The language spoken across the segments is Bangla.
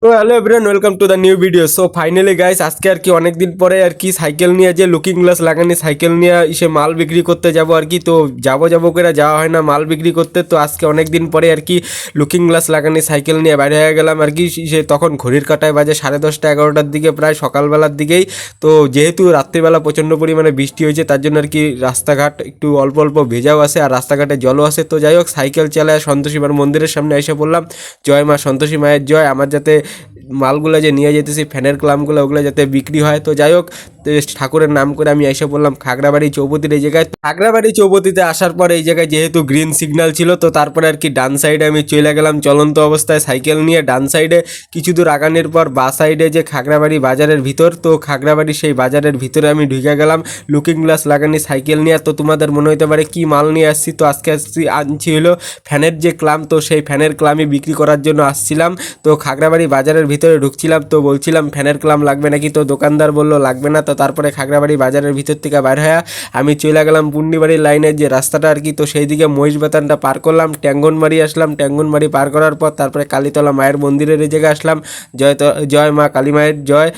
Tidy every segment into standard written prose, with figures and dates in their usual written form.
তো hello everyone, welcome to the new video. So finally guys, আজকে আর কি অনেকদিন পরে আর কি সাইকেল নিয়ে, যে লুকিং গ্লাস লাগানি সাইকেল নিয়ে এসে মাল বিক্রি করতে যাব আর কি। তো যাবো করে যাওয়া হয় না মাল বিক্রি করতে। তো আজকে অনেক দিন পরে আর কি লুকিং গ্লাস লাগানি সাইকেল নিয়ে বাইরে হয়ে গেলাম আর কি। সে তখন ঘড়ির কাঁটায় বাজে 10:30 11টার দিকে, প্রায় সকালবেলার দিকেই। তো যেহেতু রাত্রিবেলা প্রচণ্ড পরিমাণে বৃষ্টি হয়েছে, তার জন্য আর কি রাস্তাঘাট একটু অল্প অল্প ভেজাও আছে আর রাস্তাঘাটে জলও আছে। তো যাই হোক, সাইকেল চালায় সন্তোষী মার মন্দিরের সামনে এসে পড়লাম। জয় মা সন্তোষী মায়ের জয়। আমার যাতে মালগুলো যে নিয়ে যেতেছি ফ্যানের ক্লামগুলো, ওগুলো যাতে বিক্রি হয়। তো যাই হোক, ঠাকুরের নাম করে আমি এসে বললাম খাগড়াবাড়ি চৌপতির এই জায়গায়। খাগড়াবাড়ি চৌপতিতে আসার পর এই জায়গায় যেহেতু গ্রিন সিগন্যাল ছিল, তো তারপরে আর কি ডান সাইডে আমি চলে গেলাম চলন্ত অবস্থায় সাইকেল নিয়ে। ডান সাইডে কিছু দূর আগানোর পর বা সাইডে যে খাগড়াবাড়ি বাজারের ভিতর, তো খাগড়াবাড়ি সেই বাজারের ভিতরে আমি ঢুকে গেলাম লুকিং গ্লাস লাগানি সাইকেল নিয়ে। তো তোমাদের মনে হতে পারে কি মাল নিয়ে আসছি, তো আজকে আনছি হলো ফ্যানের যে ক্লাম। তো সেই ফ্যানের ক্লামই বিক্রি করার জন্য আসছিলাম। তো খাগড়াবাড়ি বাজারের ভিতরে ঢুকছিলাম, তো বলছিলাম ফ্যানের ক্লাম লাগবে নাকি, তো দোকানদার বললো লাগবে না। তো তারপরে খাগড়াবাড়ি বাজারের ভিতর থেকে বাইর হয়ে আমি চলে গেলাম পুন্ডিবাড়ির লাইনের যে রাস্তাটা আর কি। তো সেই দিকে মহিষ বাতানটা পার করলাম, ট্যাঙ্গনবাড়ি আসলাম। ট্যাঙ্গনবাড়ি পার করার পর তারপরে কালীতলা মায়ের মন্দিরের এই জায়গায় আসলাম। জয় মা কালী মায়ের জয়।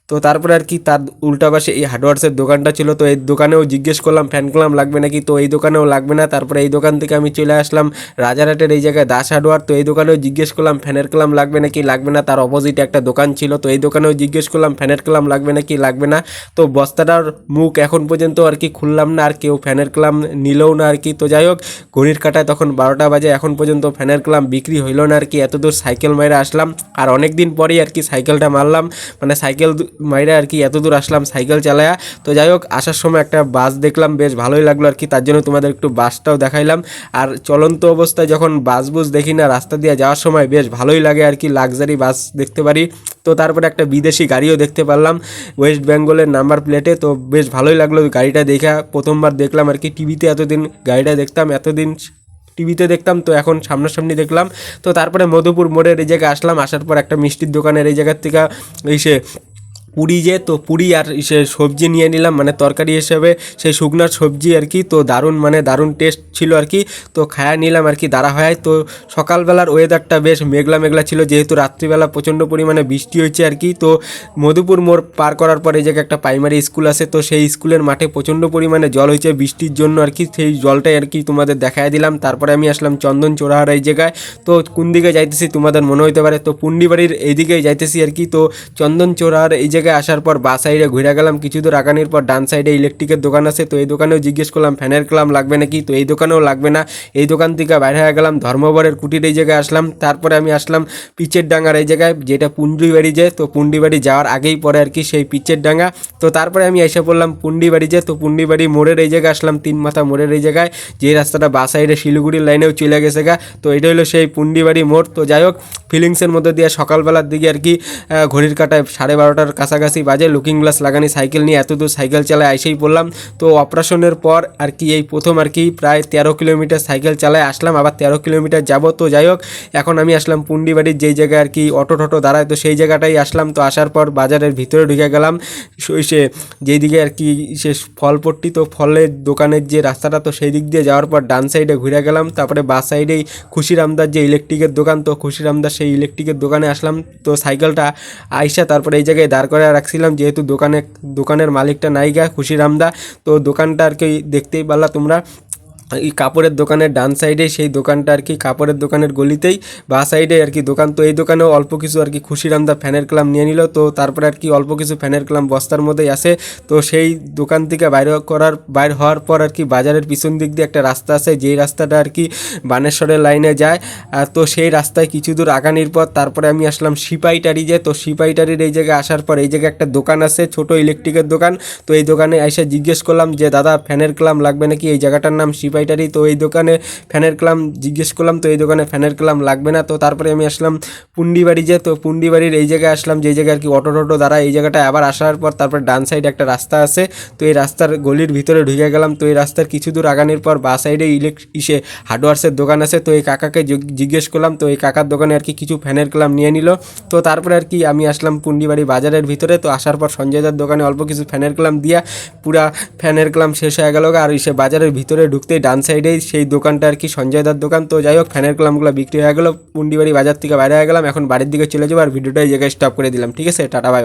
তো তারপরে আর কি তার উল্টা পাশে এই হার্ডওয়ার্সের দোকানটা ছিল। তো এই দোকানেও জিজ্ঞেস করলাম ফ্যান ক্লাম লাগবে নাকি, তো এই দোকানেও লাগবে না। তারপরে এই দোকান থেকে আমি চলে আসলাম রাজারহাটের এই জায়গায় দাস হার্ডওয়ার। তো এই দোকানেও জিজ্ঞেস করলাম ফ্যানের ক্লাম লাগবে নাকি, লাগবে না। তার অপোজিটে একটা দোকান ছিল, তো এই দোকানেও জিজ্ঞেস করলাম ফ্যানের ক্লাম লাগবে নাকি, লাগবে না। তো বস্তাটার মুখ এখন পর্যন্ত আর কি খুললাম না, আর কেউ ফ্যানের ক্লাম নিলেও না আর কি। তো যাই হোক, ঘড়ির কাঁটায় তখন 12টা বাজে, এখন পর্যন্ত ফ্যানের ক্লাম বিক্রি হইল না আর কি। এত দূর সাইকেল মাইরে আসলাম, আর অনেক দিন পরেই আর কি সাইকেলটা মারলাম, মানে সাইকেল মাইরে আর কি এত দূর আসলাম সাইকেল চালায়া। তো যাই হোক, আসার সময় একটা বাস দেখলাম, বেশ ভালোই লাগলো আর কি, তার জন্য তোমাদের একটু বাসটাও দেখাইলাম। আর চলন্ত অবস্থায় যখন বাস বুস দেখি না রাস্তা দিয়ে যাওয়ার সময়, বেশ ভালোই লাগে আর কি, লাক্সারি বাস দেখতে পারি। তো তারপরে একটা বিদেশি গাড়িও দেখতে পারলাম ওয়েস্ট বেঙ্গলের নাম্বার প্লেটে। তো বেশ ভালোই লাগলো গাড়িটা দেখা, প্রথমবার দেখলাম আর কি। টিভিতে এতদিন গাড়িটা দেখতাম, এতদিন টিভিতে দেখতাম, তো এখন সামনাসামনি দেখলাম। তো তারপরে মধুপুর মোড়ের এই জায়গায় আসলাম। আসার পর একটা মিষ্টির দোকানের এই জায়গার থেকে এসে পুরি, যে তো পুরি আর সে সবজি নিয়ে নিলাম, মানে তরকারি হিসেবে সেই শুকনার সবজি আর কি। তো দারুণ, মানে দারুণ টেস্ট ছিল আর কি। তো খায়া নিলাম আর কি দাঁড়া হয়। তো সকালবেলার ওয়েদারটা বেশ মেঘলা মেঘলা ছিল, যেহেতু রাত্রিবেলা প্রচণ্ড পরিমাণে বৃষ্টি হয়েছে আর কি। তো মধুপুর মোড় পার করার পর এই জায়গায় একটা প্রাইমারি স্কুল আছে, তো সেই স্কুলের মাঠে প্রচণ্ড পরিমাণে জল হয়েছে বৃষ্টির জন্য আর কি। সেই জলটাই আর কি তোমাদের দেখায় দিলাম। তারপরে আমি আসলাম চন্দন চোরাহার এই জায়গায়। তো কোন দিকে যাইতেছি তোমাদের মনে হইতে পারে, তো পুন্ডিবাড়ির এই দিকেই যাইতেছি আর কি। তো চন্দন চোরাহার এই জায়গায় আসার পর বা সাইডে ঘুরে গেলাম কিছু দূর আগানোর পর, ডান সাইডে ইলেকট্রিকের দোকান আছে। তো এই দোকানেও জিজ্ঞেস করলাম ফ্যানের ক্লাম লাগবে নাকি, তো এই দোকানেও লাগবে না। এই দোকান থেকে বাইরে হয়ে গেলাম ধর্মবরের কুটির এই জায়গায় আসলাম। তারপরে আমি আসলাম পিচের ডাঙ্গার এই জায়গায়, যেটা পুন্ডিবাড়ি যে, তো পুন্ডিবাড়ি যাওয়ার আগেই পরে আর কি সেই পিচের ডাঙ্গা। তো তারপরে আমি এসে পড়লাম পুন্ডিবাড়ি যে, তো পুন্ডিবাড়ি মোড়ের এই জায়গায় আসলাম, তিন মাথা মোড়ের এই জায়গায়, যে রাস্তাটা বা সাইডে শিলিগুড়ির লাইনেও চলে গেছে গা। তো এটা হলো সেই পুন্ডিবাড়ি মোড়। তো যাই হোক, ফিলিংসের মধ্যে দিয়ে সকালবেলার দিকে আর কি ঘড়ির কাঁটায় 12:30টার কাছাকাছি বাজে, লুকিং গ্লাস লাগানি সাইকেল নিয়ে এত দূর সাইকেল চালায় আইসেই পড়লাম। তো অপারেশনের পর আর কি এই প্রথম আর কি প্রায় 13 কিলোমিটার সাইকেল চালায় আসলাম, আবার 13 কিলোমিটার যাব। তো যাই হোক, এখন আমি আসলাম পুন্ডিবাড়ির যেই জায়গায় আর কি অটো টটো দাঁড়ায়, তো সেই জায়গাটাই আসলাম। তো আসার পর বাজারের ভিতরে ঢুকে গেলাম, সে যেই দিকে আর কি সে ফলপট্টি, তো ফলের দোকানের যে রাস্তাটা, তো সেই দিক দিয়ে যাওয়ার পর ডান সাইডে ঘুরে গেলাম। তারপরে বাস সাইডেই খুশিরামদার যে ইলেকট্রিকের দোকান, তো খুশিরামদার সেই ইলেকট্রিকের দোকানে আসলাম। তো সাইকেলটা আইসা তারপরে এই জায়গায় দাঁড় করে রাখছিলাম, যেহেতু দোকানের মালিকটা নাইগা খুশিরামদা। তো দোকানটা আর কি দেখতেই পারলা তোমরা, এই কাপড়ের দোকানের ডান সাইডে সেই দোকানটা আর কি, কাপড়ের দোকানের গলিতেই বা সাইডে আর কি দোকান। তো এই দোকানেও অল্প কিছু আর কি খুশিরামদা ফ্যানের ক্লাম নিয়ে নিল। তো তারপরে আর কি অল্প কিছু ফ্যানের ক্লাম বস্তার মধ্যেই আসে। তো সেই দোকান থেকে বাইর হওয়ার পর আর কি বাজারের পিছন দিক দিয়ে একটা রাস্তা আছে, যেই রাস্তাটা আর কি বানেশ্বরের লাইনে যায়। তো সেই রাস্তায় কিছু দূর আগানোর পর তারপরে আমি আসলাম সিপাইটারি যে, তো সিপাইটারির এই জায়গায় আসার পর এই জায়গায় একটা দোকান আছে, ছোট ইলেকট্রিকের দোকান। তো এই দোকানে এসে জিজ্ঞেস করলাম যে দাদা ফ্যানের ক্লাম লাগবে নাকি, এই জায়গাটার নাম সিপাইটারি। তো এই দোকানে ফ্যানের ক্লাম জিজ্ঞেস করলাম, তো এই দোকানে ফ্যানের ক্লাম লাগবে না। তো তারপরে আমি আসলাম পুন্ডিবাড়ি যে, তো পুন্ডিবাড়ির এই জায়গায় আসলাম, যেই জায়গায় আর কি অটো টোটো দ্বারা এই জায়গাটায় আবার আসার পর তারপর ডান সাইডে একটা রাস্তা আছে। তো এই রাস্তার গলির ভিতরে ঢুকে গেলাম। তো এই রাস্তার কিছু দূর আগানোর পর বা সাইডে হার্ডওয়ার্সের দোকান আছে। তো এই কাকাকে জিজ্ঞেস করলাম, তো এই কাকার দোকানে আর কি কিছু ফ্যানের ক্লাম নিয়ে নিল। তো তারপরে আর কি আমি আসলাম পুন্ডিবাড়ি বাজারের ভিতরে। তো আসার পর সঞ্জয়দার দোকানে অল্প কিছু ফ্যানের ক্লাম দিয়া পুরা ফ্যানের ক্লাম শেষ হয়ে গেল। আর সে বাজারের ভিতরে ঢুকতেই ডান সাইডেই সেই দোকানটা আর কি সঞ্জয় দার দোকান। তো যাই হোক ফ্যানের কলামগুলো বিক্রি হয়ে গেলো, পুন্ডিবাড়ি বাজার থেকে বাইরে হয়ে গেলাম, এখন বাড়ির দিকে চলে যাবো আর ভিডিওটা এই জায়গায় স্টপ করে দিলাম। ঠিক আছে, টাটা বাই।